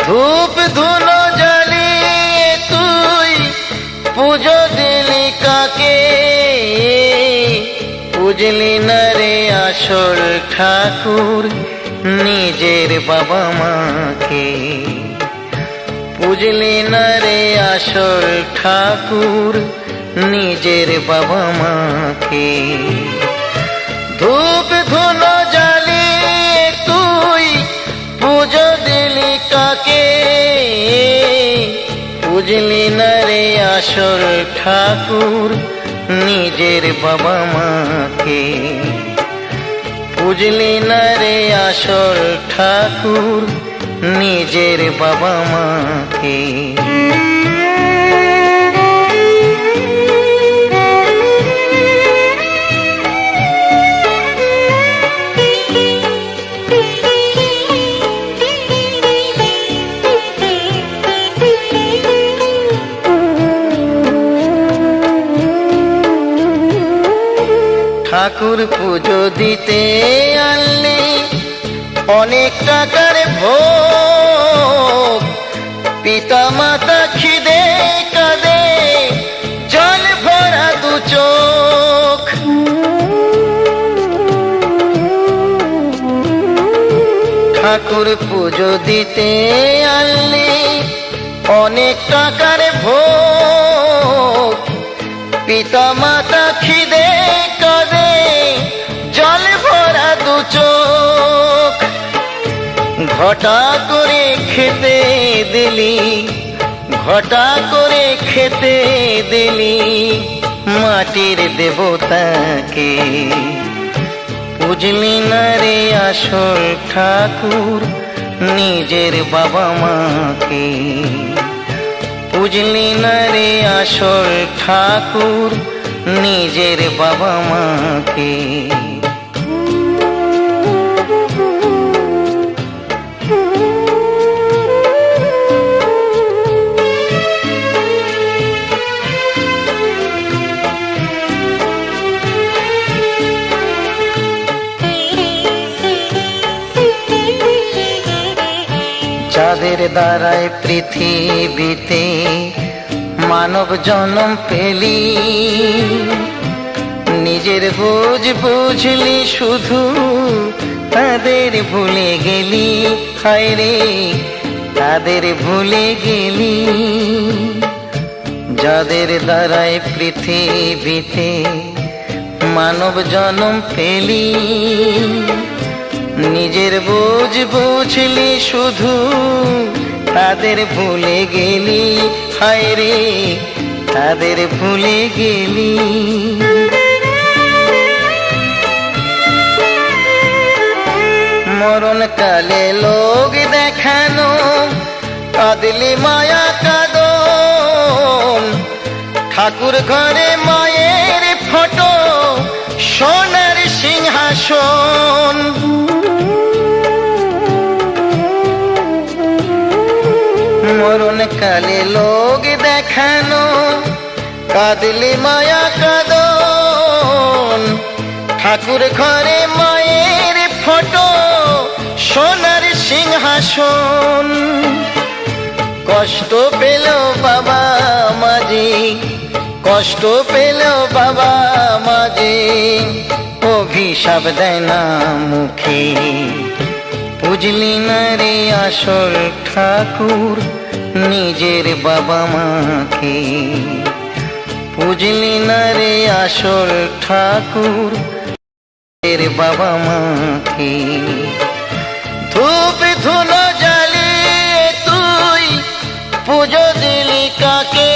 ধূপ ধুনো জ্বালিয়ে তুই পুজো দিলি কাকে, বুঝলি না রে আসল ঠাকুর নিজের বাবা মাকে, বুঝলি না রে আসল ঠাকুর নিজের বাবা মাকে। ধূপ ধুনো জ্বালিয়ে তুই পুজো দিলি কাকে, বুঝলি না রে আসল ঠাকুর নিজের বাবা মাকে, বুঝলি না রে আসল ঠাকুর নিজের বাবা মাকে। ঠাকুর পুজো দিতে আনলে অনেক টাকার ভোগ, পিতা মাতা খিদে কাঁদে জল ভরা দু চোখ। ঠাকুর পুজো দিতে আনলে অনেক টাকার ভোগ, পিতা মাতা খিদে কাঁদে জল ভরা দু চোখ। ঘটা করে খেতে দিলি, ঘটা করে খেতে দিলি মাটির দেবতাকে, বুঝলি না রে আসল ঠাকুর নিজের বাবা মাকে, বুঝলি না রে আসল ঠাকুর নিজের বাবা মাকে। যাদের দ্বারায় পৃথিবীতে মানব জন্ম পেলি, নিজের বোঝ বুঝলি শুধু তাদের ভুলে গেলি, হায় রে তাদের ভুলে গেলি। যাদের দ্বারায় পৃথিবীতে মানব জন্ম পেলি, নিজের বোঝ বুঝলি শুধু তাদের ভুলে গেলি, হায় রে তাদের ভুলে গেলি। মরণ কালে লোক দেখানো কাঁদলি মায়া কাঁদন, ঠাকুর ঘরে মায়ের ফটো সোনার সিংহাসন। মরণ কালে লোক দেখানো কাঁদলি মায়া কাঁদন, ঠাকুর ঘরে মায়ের ফটো সোনার সিংহাসন। কষ্ট পেল বাবা মাঝি, কষ্ট পেল বাবা মাঝি, অভিশাপ দেয় না মুখে, বুঝলি না রে আসল ঠাকুর নিজের বাবা মাকে, বুঝলি না রে আসল ঠাকুর নিজের বাবা মাকে। ধূপ ধুনো জ্বালিয়ে তুই পুজো দিলি কাকে,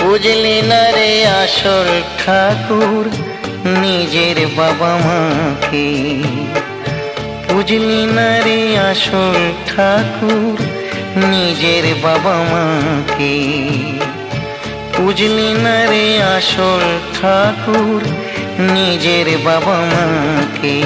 বুঝলি না রে আসল ঠাকুর নিজের বাবা মাকে, বুঝলি না রে আসল ঠাকুর নিজের বাবা মাকে, বুঝলি না রে আসল ঠাকুর নিজের বাবা মাকে।